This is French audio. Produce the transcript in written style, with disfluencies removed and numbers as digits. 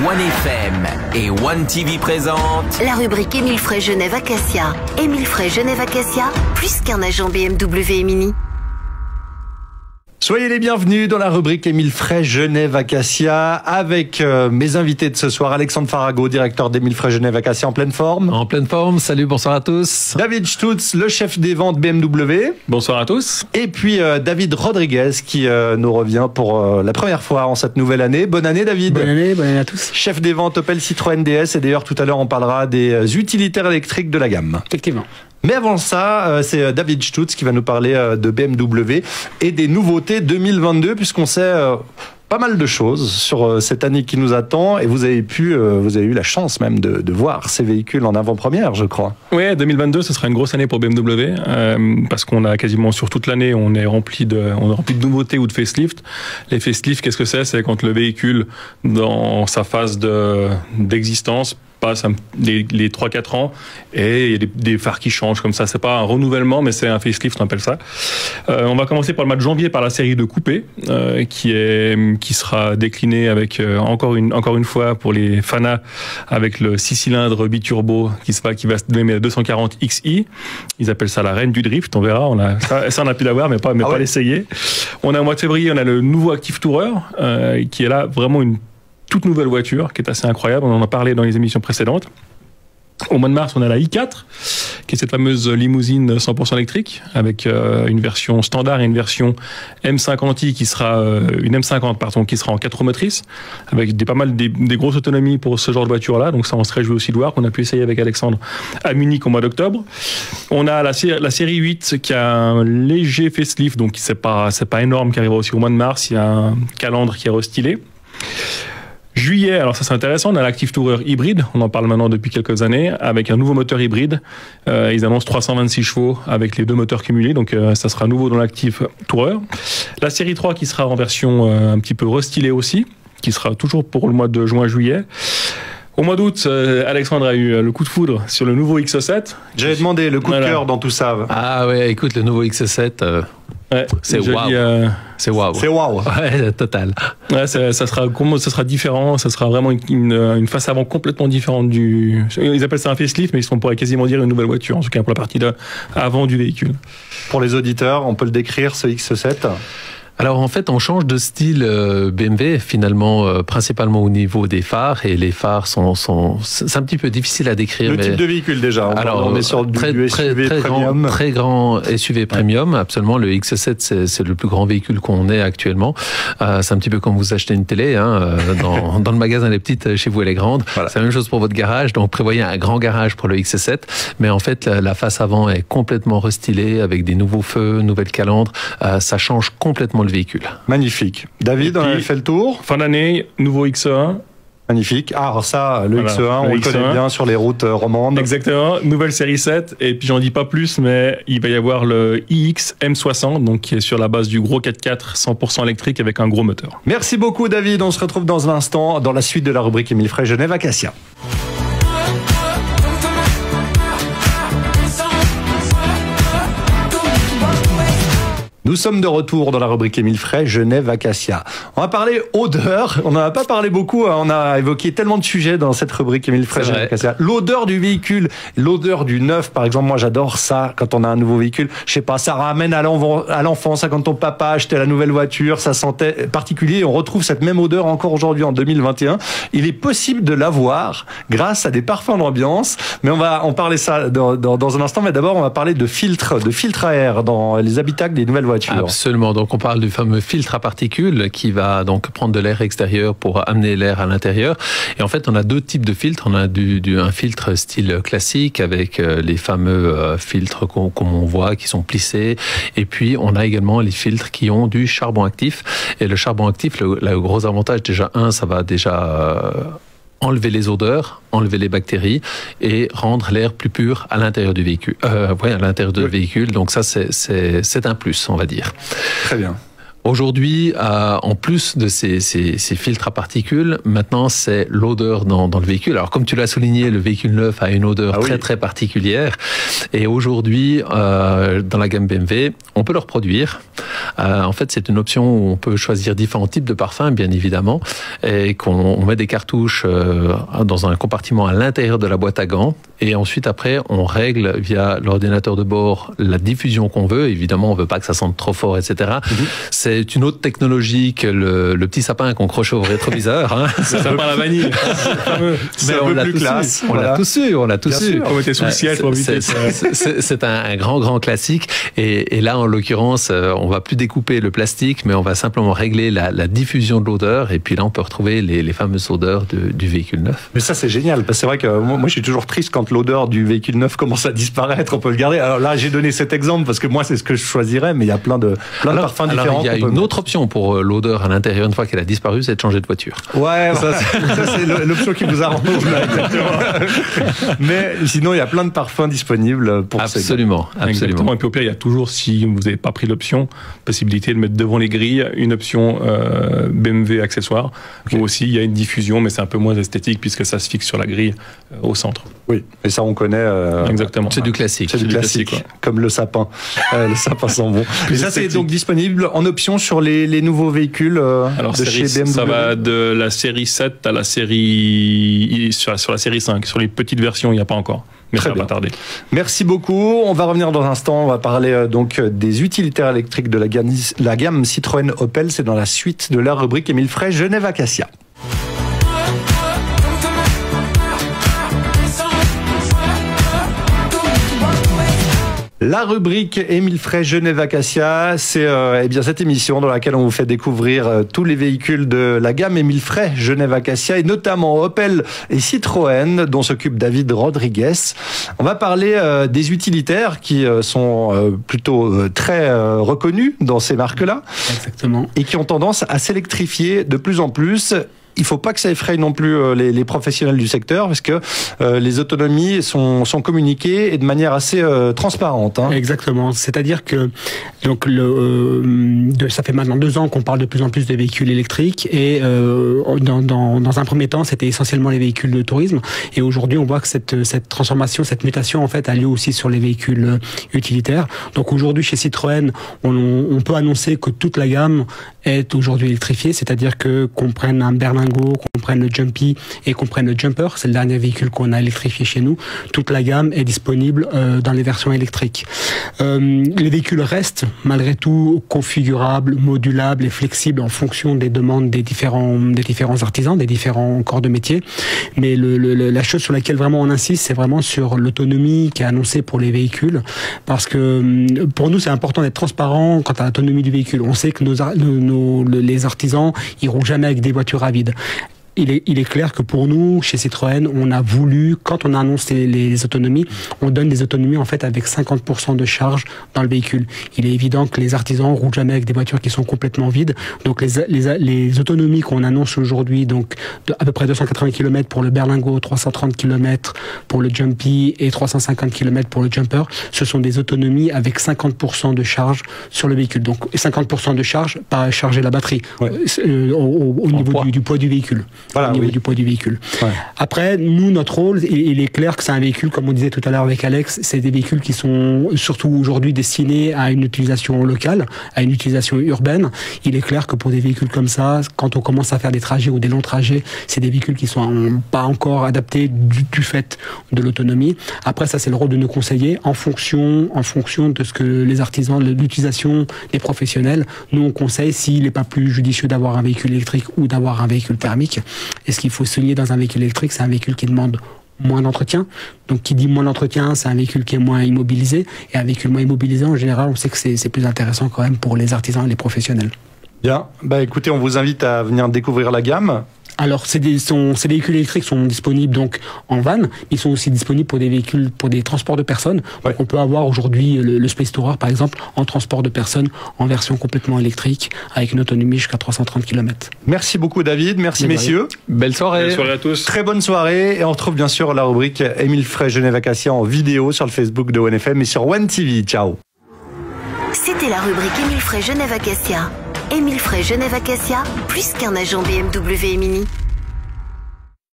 OneFM et One TV présentent la rubrique Émile Frey Genève Acacia. Émile Frey Genève Acacia, plus qu'un agent BMW et Mini. Soyez les bienvenus dans la rubrique Émile Frey Genève Acacia avec mes invités de ce soir. Alexandre Farago, directeur d'Émile Frey Genève Acacia, en pleine forme. En pleine forme, salut, bonsoir à tous. David Stutz, le chef des ventes BMW. Bonsoir à tous. Et puis David Rodriguez qui nous revient pour la première fois en cette nouvelle année. Bonne année David. Bonne année à tous. Chef des ventes Opel Citroën DS, et d'ailleurs tout à l'heure on parlera des utilitaires électriques de la gamme. Effectivement. Mais avant ça, c'est David Stutz qui va nous parler de BMW et des nouveautés 2022, puisqu'on sait pas mal de choses sur cette année qui nous attend, et vous avez eu la chance même de voir ces véhicules en avant-première, je crois. Oui, 2022, ce sera une grosse année pour BMW, parce qu'on a quasiment sur toute l'année, on est rempli de nouveautés ou de facelift. Les facelifts, qu'est-ce que c'est ? C'est quand le véhicule, dans sa phase d'existence, passe les 3-4 ans et il y a des phares qui changent comme ça. C'est pas un renouvellement, mais c'est un facelift, on appelle ça. On va commencer par le mois de janvier par la série de coupés qui sera déclinée avec encore une fois pour les fanas avec le 6 cylindres biturbo qui va se nommer 240 XI. Ils appellent ça la reine du drift. On verra. On a pu l'avoir, mais pas l'essayer. On a au mois de février, on a le nouveau Active Tourer qui est là vraiment une toute nouvelle voiture qui est assez incroyable. On en a parlé dans les émissions précédentes. Au mois de mars, on a la i4, qui est cette fameuse limousine 100% électrique, avec une version standard et une version M50i qui sera une M50 qui sera en 4 roues motrices, avec pas mal des grosses autonomies pour ce genre de voiture-là. Donc ça, on se réjouit aussi de voir, qu'on a pu essayer avec Alexandre à Munich au mois d'octobre. On a la série 8 qui a un léger facelift, donc c'est pas énorme, qui arrivera aussi au mois de mars. Il y a un calandre qui est restylé. Juillet, alors ça c'est intéressant, on a l'Active Tourer hybride, on en parle maintenant depuis quelques années, avec un nouveau moteur hybride. Ils annoncent 326 chevaux avec les deux moteurs cumulés, donc ça sera nouveau dans l'Active Tourer. La série 3 qui sera en version un petit peu restylée aussi, qui sera toujours pour le mois de juin-juillet. Au mois d'août, Alexandre a eu le coup de foudre sur le nouveau XE7. J'avais demandé le coup de cœur dans tout ça. Ah ouais, écoute, le nouveau XE7... c'est waouh. C'est waouh. C'est waouh. Ouais, total. Ouais, ça sera différent. Ça sera vraiment une face avant complètement différente ils appellent ça un facelift, mais on pourrait quasiment dire une nouvelle voiture, en tout cas pour la partie avant du véhicule. Pour les auditeurs, on peut le décrire, ce XE7 ? Alors en fait, on change de style BMW finalement, principalement au niveau des phares, et les phares c'est un petit peu difficile à décrire. Le type de véhicule déjà. Alors on est sur du SUV premium. Très grand SUV premium, absolument. Le XE7 c'est le plus grand véhicule qu'on ait actuellement. C'est un petit peu comme vous achetez une télé, dans le magasin les petites, chez vous elle est grande. Voilà. C'est la même chose pour votre garage. Donc prévoyez un grand garage pour le XE7, mais en fait la face avant est complètement restylée avec des nouveaux feux, nouvelles calandres. Ça change complètement le véhicule. Magnifique. David, on a fait le tour. Fin d'année, nouveau XE1. Magnifique. Ah, alors ça, le XE1, on le connaît bien sur les routes romandes. Exactement. Nouvelle série 7. Et puis, j'en dis pas plus, mais il va y avoir le iX M60, donc qui est sur la base du gros 4x4 100% électrique avec un gros moteur. Merci beaucoup, David. On se retrouve dans un instant dans la suite de la rubrique Émile Frey Genève Acacia. Nous sommes de retour dans la rubrique Émile Frey Genève Acacia. On va parler odeur. On n'en a pas parlé beaucoup. On a évoqué tellement de sujets dans cette rubrique Émile Frey Genève Acacia. L'odeur du véhicule, l'odeur du neuf, par exemple. Moi, j'adore ça quand on a un nouveau véhicule. Je sais pas, ça ramène à l'enfance. Ça, quand ton papa achetait la nouvelle voiture, ça sentait particulier. On retrouve cette même odeur encore aujourd'hui en 2021. Il est possible de l'avoir grâce à des parfums d'ambiance. Mais on va en parler ça dans un instant. Mais d'abord, on va parler de filtres à air dans les habitacles des nouvelles voitures. Absolument. Donc on parle du fameux filtre à particules qui va donc prendre de l'air extérieur pour amener l'air à l'intérieur. Et en fait, on a deux types de filtres. On a un filtre style classique avec les fameux filtres comme on voit qui sont plissés. Et puis on a également les filtres qui ont du charbon actif. Et le charbon actif, le gros avantage ça va enlever les odeurs, enlever les bactéries et rendre l'air plus pur à l'intérieur du véhicule. À l'intérieur du véhicule. Donc ça, c'est un plus, on va dire. Très bien. Aujourd'hui, en plus de ces filtres à particules, maintenant c'est l'odeur dans le véhicule. Alors comme tu l'as souligné, le véhicule neuf a une odeur très particulière. Et aujourd'hui, dans la gamme BMW, on peut le reproduire. En fait, c'est une option où on peut choisir différents types de parfums, bien évidemment, et qu'on met des cartouches dans un compartiment à l'intérieur de la boîte à gants. Et ensuite, après, on règle via l'ordinateur de bord la diffusion qu'on veut. Évidemment, on veut pas que ça sente trop fort, etc. C'est une autre technologie que le petit sapin qu'on croche au rétroviseur. Hein. C'est sympa la vanille. C'est un peu plus classe. On l'a tous eu, on l'a tous eu. On était sous le ciel pour éviter ça. C'est un grand classique. Et là, en l'occurrence, on va plus découper le plastique, mais on va simplement régler la diffusion de l'odeur. Et puis là, on peut retrouver les fameuses odeurs du véhicule neuf. Mais ça, c'est génial. Parce que c'est vrai que moi, je suis toujours triste quand l'odeur du véhicule neuf commence à disparaître. On peut le garder. Alors là, j'ai donné cet exemple parce que moi, c'est ce que je choisirais. Mais il y a plein de parfums différents. Il y a une autre option pour l'odeur à l'intérieur, une fois qu'elle a disparu, c'est de changer de voiture. Ouais, ça c'est l'option qui vous arrange. Mais sinon, il y a plein de parfums disponibles pour Absolument. Et puis au pire, il y a toujours, si vous n'avez pas pris l'option, possibilité de mettre devant les grilles une option BMW accessoire. Ou aussi, il y a une diffusion, mais c'est un peu moins esthétique puisque ça se fixe sur la grille au centre. Oui, et ça, on connaît. Exactement. C'est du classique. C'est du classique, comme le sapin. Le sapin sent bon. Et ça, c'est donc disponible en option sur les nouveaux véhicules de chez BMW. Ça va de la série 7 à la série sur la série 5. Sur les petites versions, il n'y a pas encore. Mais Très ça va bien. pas tarder. Merci beaucoup. On va revenir dans un instant. On va parler donc des utilitaires électriques de la gamme Citroën Opel. C'est dans la suite de la rubrique Émile Frey Genève Acacia. La rubrique Émile Frey Genève Acacia, c'est cette émission dans laquelle on vous fait découvrir tous les véhicules de la gamme Émile Frey Genève Acacia et notamment Opel et Citroën dont s'occupe David Rodriguez. On va parler des utilitaires qui sont plutôt très reconnus dans ces marques-là. Exactement. Et qui ont tendance à s'électrifier de plus en plus. Il ne faut pas que ça effraie non plus les professionnels du secteur parce que les autonomies sont communiquées et de manière assez transparente. Hein. Exactement. C'est-à-dire que donc ça fait maintenant 2 ans qu'on parle de plus en plus de véhicules électriques et dans un premier temps c'était essentiellement les véhicules de tourisme et aujourd'hui on voit que cette transformation, cette mutation en fait a lieu aussi sur les véhicules utilitaires. Donc aujourd'hui chez Citroën on peut annoncer que toute la gamme est aujourd'hui électrifiée, c'est-à-dire que qu'on prenne un Berlingo, qu'on prenne le Jumpy et qu'on prenne le Jumper, c'est le dernier véhicule qu'on a électrifié chez nous, toute la gamme est disponible dans les versions électriques. Les véhicules restent malgré tout configurables, modulables et flexibles en fonction des demandes des différents artisans, des différents corps de métier, mais la chose sur laquelle vraiment on insiste, c'est vraiment sur l'autonomie qui est annoncée pour les véhicules, parce que pour nous c'est important d'être transparent quant à l'autonomie du véhicule. On sait que les artisans ils roulent jamais avec des voitures à vide. Il est clair que pour nous, chez Citroën, on a voulu, quand on a annoncé les autonomies, on donne des autonomies en fait avec 50% de charge dans le véhicule. Il est évident que les artisans roulent jamais avec des voitures qui sont complètement vides. Donc les autonomies qu'on annonce aujourd'hui, donc à peu près 280 km pour le Berlingo, 330 km pour le Jumpy et 350 km pour le Jumper, ce sont des autonomies avec 50% de charge sur le véhicule. Donc 50% de charge, pas charger la batterie, au niveau du poids du véhicule. Voilà, au niveau du poids du véhicule. Ouais. Après, nous, notre rôle, il est clair que c'est un véhicule, comme on disait tout à l'heure avec Alex, c'est des véhicules qui sont surtout aujourd'hui destinés à une utilisation locale, à une utilisation urbaine. Il est clair que pour des véhicules comme ça, quand on commence à faire des trajets ou des longs trajets, c'est des véhicules qui sont pas encore adaptés du fait de l'autonomie. Après, ça, c'est le rôle de nos conseillers en fonction de ce que les artisans, de l'utilisation des professionnels. Nous, on conseille s'il n'est pas plus judicieux d'avoir un véhicule électrique ou d'avoir un véhicule thermique. Et ce qu'il faut souligner dans un véhicule électrique, c'est un véhicule qui demande moins d'entretien. Donc, qui dit moins d'entretien, c'est un véhicule qui est moins immobilisé. Et un véhicule moins immobilisé, en général, on sait que c'est plus intéressant quand même pour les artisans et les professionnels. Bien. Écoutez, on vous invite à venir découvrir la gamme. Alors, ces véhicules électriques sont disponibles donc en van, ils sont aussi disponibles pour des véhicules, pour des transports de personnes. Ouais. Donc, on peut avoir aujourd'hui le Space Tourer, par exemple, en transport de personnes, en version complètement électrique, avec une autonomie jusqu'à 330 km. Merci beaucoup, David. Merci, messieurs. Belle soirée. Belle soirée à tous. Très bonne soirée. Et on retrouve bien sûr la rubrique Émile Frey Genève Acacia en vidéo sur le Facebook de OneFM et sur One TV. Ciao. C'était la rubrique Émile Frey Genève Acacia. Émile Frey Genève Acacia, plus qu'un agent BMW et Mini.